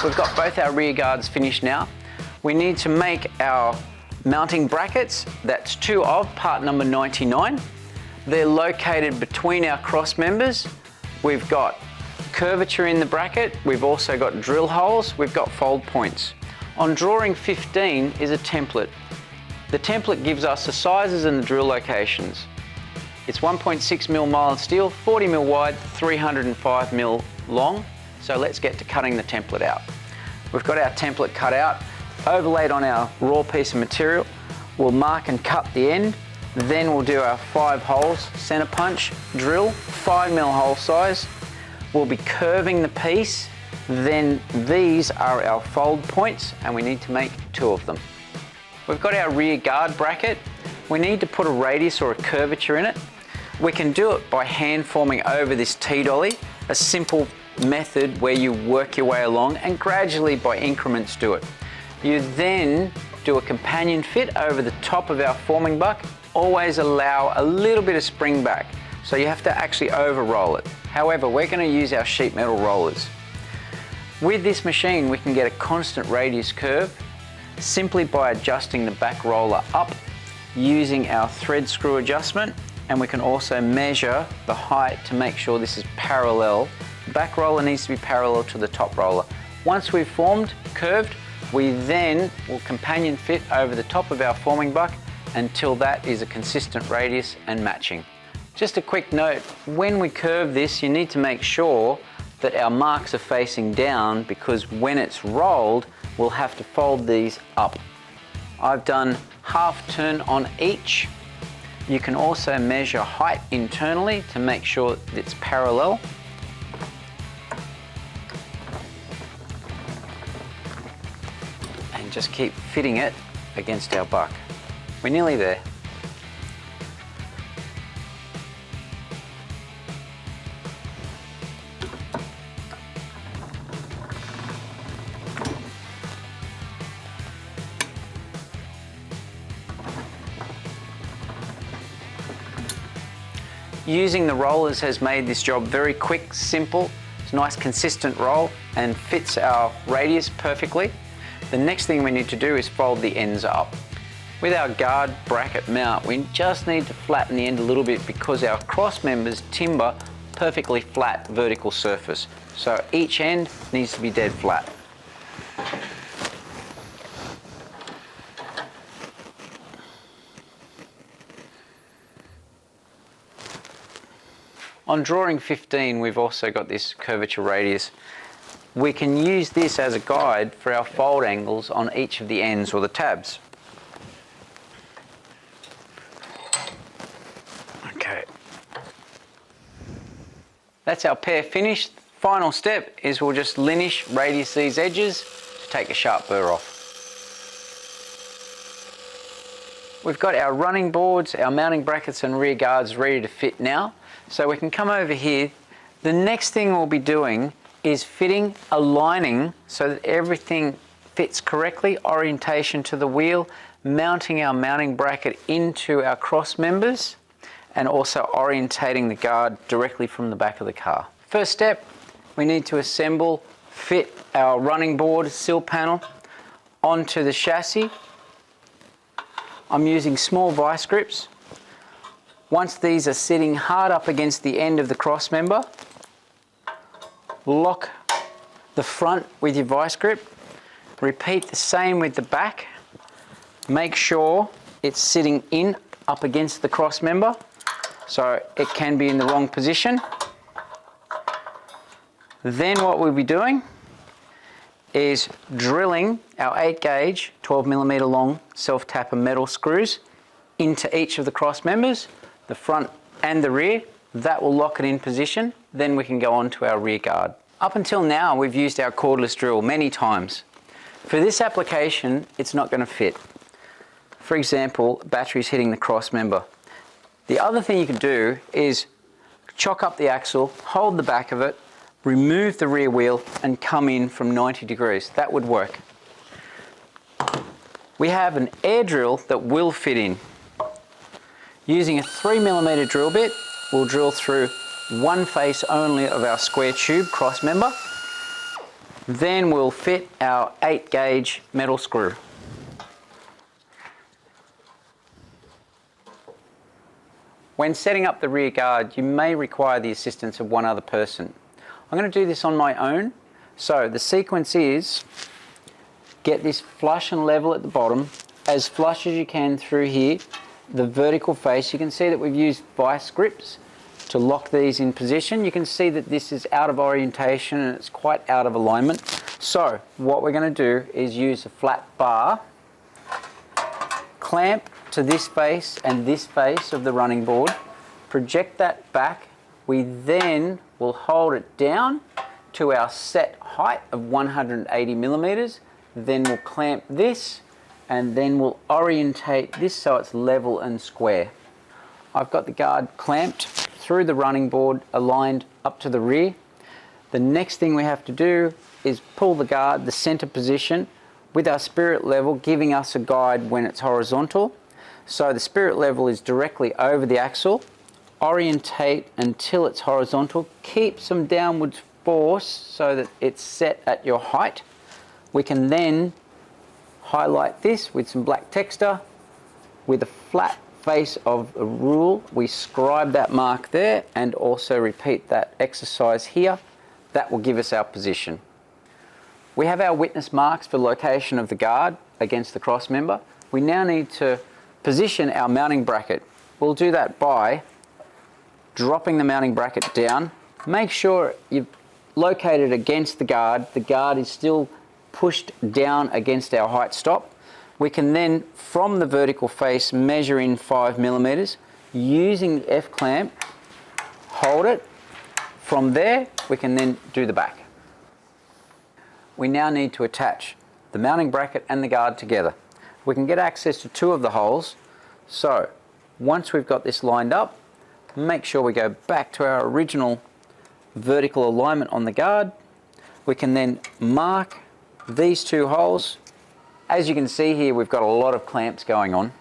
We've got both our rear guards finished now. We need to make our mounting brackets. That's two of part number 99. They're located between our cross members. We've got curvature in the bracket. We've also got drill holes. We've got fold points. On drawing 15 is a template. The template gives us the sizes and the drill locations. It's 1.6mm mild steel, 40mm wide, 305mm long. So let's get to cutting the template out. We've got our template cut out, overlaid on our raw piece of material. We'll mark and cut the end. Then we'll do our 5 holes, center punch, drill, 5mm hole size. We'll be curving the piece. Then these are our fold points, and we need to make 2 of them. We've got our rear guard bracket. We need to put a radius or a curvature in it. We can do it by hand forming over this T-dolly, a simple method where you work your way along and gradually by increments do it. You then do a companion fit over the top of our forming buck. Always allow a little bit of spring back, so you have to actually over roll it. However, we're going to use our sheet metal rollers. With this machine, we can get a constant radius curve simply by adjusting the back roller up using our thread screw adjustment, and we can also measure the height to make sure this is parallel. The back roller needs to be parallel to the top roller. Once we've formed, curved, we then will companion fit over the top of our forming buck until that is a consistent radius and matching. Just a quick note, when we curve this, you need to make sure that our marks are facing down, because when it's rolled, we'll have to fold these up. I've done half turn on each. You can also measure height internally to make sure it's parallel. And just keep fitting it against our buck. We're nearly there. Using the rollers has made this job very quick, simple. It's a nice consistent roll and fits our radius perfectly. The next thing we need to do is fold the ends up. With our guard bracket mount, we just need to flatten the end a little bit because our cross members timber perfectly flat vertical surface. So each end needs to be dead flat. On drawing 15, we've also got this curvature radius. We can use this as a guide for our fold angles on each of the ends or the tabs. Okay. That's our pair finished. Final step is we'll just linish, radius these edges to take a sharp burr off. We've got our running boards, our mounting brackets and rear guards ready to fit now. So we can come over here. The next thing we'll be doing is fitting a lining so that everything fits correctly, orientation to the wheel, mounting our mounting bracket into our cross members, and also orientating the guard directly from the back of the car. First step, we need to assemble, fit our running board sill panel onto the chassis. I'm using small vice grips. Once these are sitting hard up against the end of the cross member, lock the front with your vice grip. Repeat the same with the back. Make sure it's sitting in up against the cross member, so it can be in the wrong position. Then what we'll be doing is drilling our 8 gauge, 12mm long self-tapper metal screws into each of the cross members, the front and the rear. That will lock it in position. Then we can go on to our rear guard. Up until now, we've used our cordless drill many times. For this application, it's not going to fit. For example, batteries hitting the cross member. The other thing you can do is chock up the axle, hold the back of it, remove the rear wheel and come in from 90 degrees. That would work. We have an air drill that will fit in. Using a 3mm drill bit, we'll drill through one face only of our square tube cross member. Then we'll fit our 8 gauge metal screw. When setting up the rear guard, you may require the assistance of one other person. I'm going to do this on my own. So the sequence is get this flush and level at the bottom, as flush as you can through here. The vertical face, you can see that we've used vice grips to lock these in position. You can see that this is out of orientation and it's quite out of alignment. So what we're going to do is use a flat bar, clamp to this face and this face of the running board, project that back. We then will hold it down to our set height of 180 millimeters. Then we'll clamp this and then we'll orientate this so it's level and square. I've got the guard clamped through the running board, aligned up to the rear. The next thing we have to do is pull the guard, the center position, with our spirit level giving us a guide when it's horizontal. So the spirit level is directly over the axle. Orientate until it's horizontal. Keep some downward force so that it's set at your height. We can then highlight this with some black texture. With a flat face of a rule, we scribe that mark there and also repeat that exercise here. That will give us our position. We have our witness marks for location of the guard against the cross member. We now need to position our mounting bracket. We'll do that by dropping the mounting bracket down. Make sure you've located against the guard. The guard is still pushed down against our height stop. We can then, from the vertical face, measure in 5 millimeters. Using the F clamp, hold it. From there, we can then do the back. We now need to attach the mounting bracket and the guard together. We can get access to 2 of the holes. So once we've got this lined up, make sure we go back to our original vertical alignment on the guard. We can then mark these 2 holes. As you can see here, we've got a lot of clamps going on.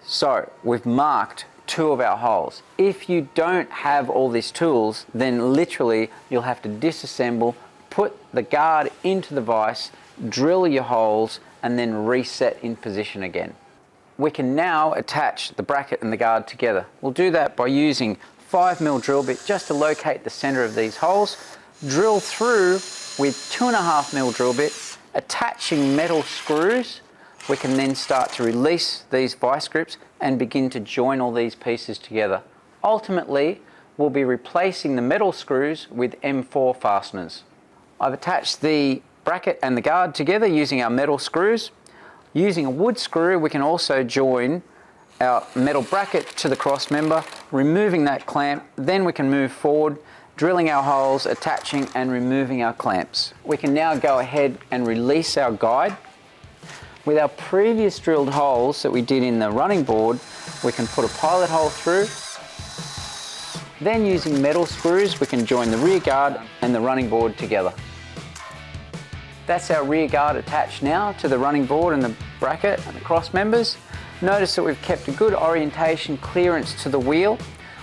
So we've marked 2 of our holes. If you don't have all these tools, then literally you'll have to disassemble, put the guard into the vise, drill your holes, and then reset in position again. We can now attach the bracket and the guard together. We'll do that by using 5mm drill bit just to locate the center of these holes. Drill through with 2.5mm drill bit, attaching metal screws. We can then start to release these vice grips and begin to join all these pieces together. Ultimately, we'll be replacing the metal screws with M4 fasteners. I've attached the bracket and the guard together using our metal screws. Using a wood screw, we can also join our metal bracket to the cross member, removing that clamp. Then we can move forward, drilling our holes, attaching and removing our clamps. We can now go ahead and release our guide. With our previous drilled holes that we did in the running board, we can put a pilot hole through. Then using metal screws, we can join the rear guard and the running board together. That's our rear guard attached now to the running board and the bracket and the cross members. Notice that we've kept a good orientation clearance to the wheel.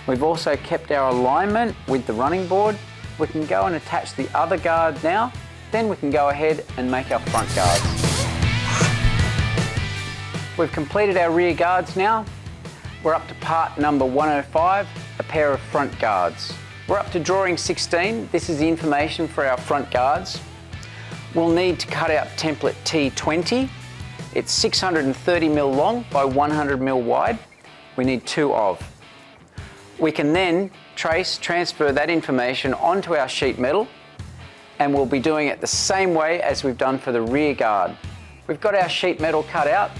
We've also kept our alignment with the running board. We can go and attach the other guard now. Then we can go ahead and make our front guards. We've completed our rear guards now. We're up to part number 105, a pair of front guards. We're up to drawing 16. This is the information for our front guards. We'll need to cut out template T20. It's 630mm long by 100mm wide. We need 2 of. We can then transfer that information onto our sheet metal, and we'll be doing it the same way as we've done for the rear guard. We've got our sheet metal cut out.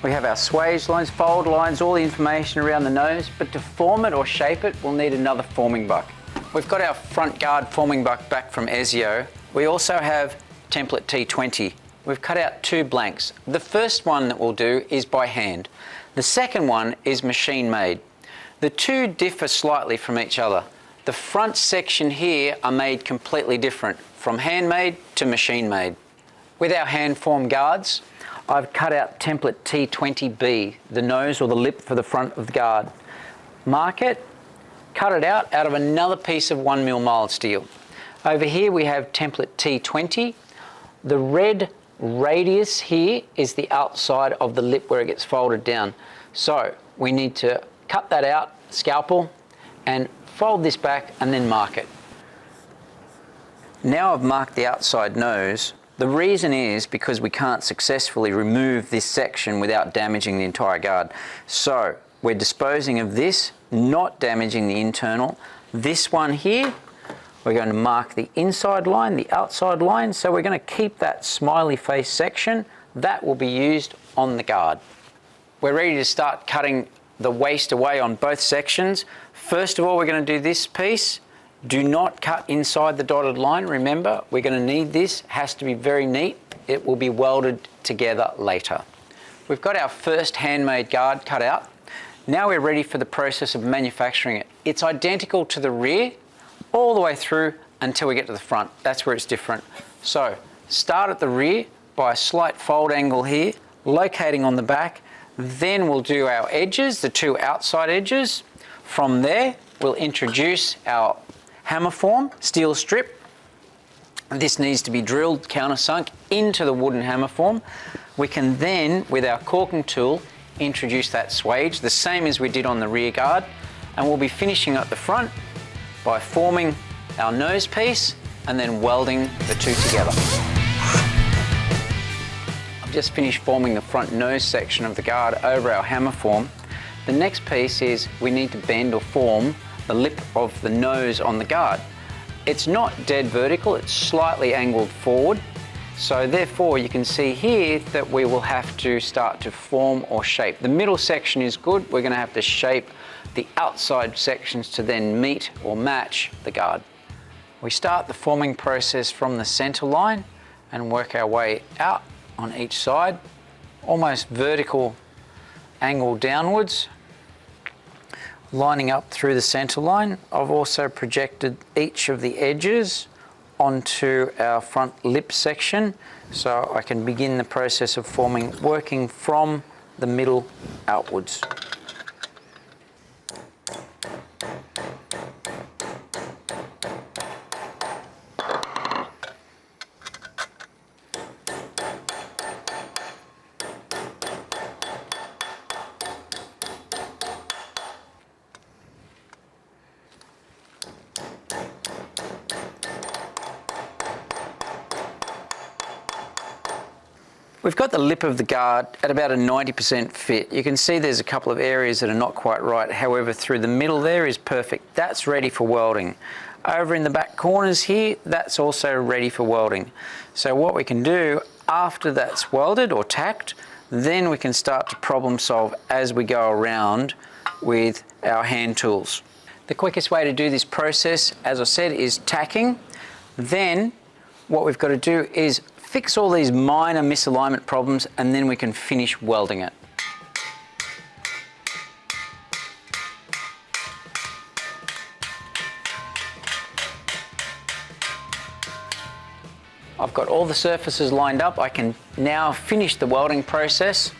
We have our swage lines, fold lines, all the information around the nose, but to form it or shape it, we'll need another forming buck. We've got our front guard forming buck back from Ezio. We also have template T20. We've cut out 2 blanks. The first one that we'll do is by hand. The second one is machine made. The 2 differ slightly from each other. The front section here are made completely different, from handmade to machine made. With our hand formed guards, I've cut out template T20B, the nose or the lip for the front of the guard. Mark it, cut it out of another piece of 1mm mild steel. Over here we have template T20. The red radius here is the outside of the lip where it gets folded down. So we need to cut that out, scalpel, and fold this back and then mark it. Now I've marked the outside nose. The reason is because we can't successfully remove this section without damaging the entire guard. So we're disposing of this, not damaging the internal. This one here, we're going to mark the inside line, the outside line. So we're going to keep that smiley face section. That will be used on the guard. We're ready to start cutting the waste away on both sections. First of all, we're going to do this piece. Do not cut inside the dotted line. Remember, we're going to need this. It has to be very neat. It will be welded together later. We've got our first handmade guard cut out. Now we're ready for the process of manufacturing it. It's identical to the rear all the way through until we get to the front. That's where it's different. So start at the rear by a slight fold angle here, locating on the back. Then we'll do our edges, the two outside edges. From there, we'll introduce our hammer form, steel strip. This needs to be drilled, countersunk into the wooden hammer form. We can then, with our caulking tool, introduce that swage, the same as we did on the rear guard, and we'll be finishing at the front by forming our nose piece and then welding the two together. I've just finished forming the front nose section of the guard over our hammer form. The next piece is we need to bend or form the lip of the nose on the guard. It's not dead vertical, it's slightly angled forward. So therefore you can see here that we will have to start to form or shape. The middle section is good, we're going to have to shape the outside sections to then meet or match the guard. We start the forming process from the center line and work our way out on each side, almost vertical angle downwards, lining up through the center line. I've also projected each of the edges onto our front lip section so I can begin the process of forming, working from the middle outwards. We've got the lip of the guard at about a 90% fit. You can see there's a couple of areas that are not quite right. However, through the middle there is perfect. That's ready for welding. Over in the back corners here, that's also ready for welding. So what we can do after that's welded or tacked, then we can start to problem solve as we go around with our hand tools. The quickest way to do this process, as I said, is tacking. Then what we've got to do is fix all these minor misalignment problems and then we can finish welding it. I've got all the surfaces lined up. I can now finish the welding process.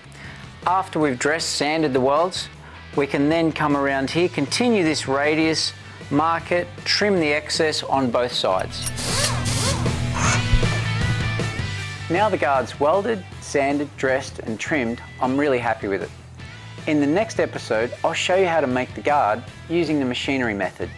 After we've dressed, sanded the welds, we can then come around here, continue this radius, mark it, trim the excess on both sides. Now the guard's welded, sanded, dressed and trimmed, I'm really happy with it. In the next episode, I'll show you how to make the guard using the machinery method.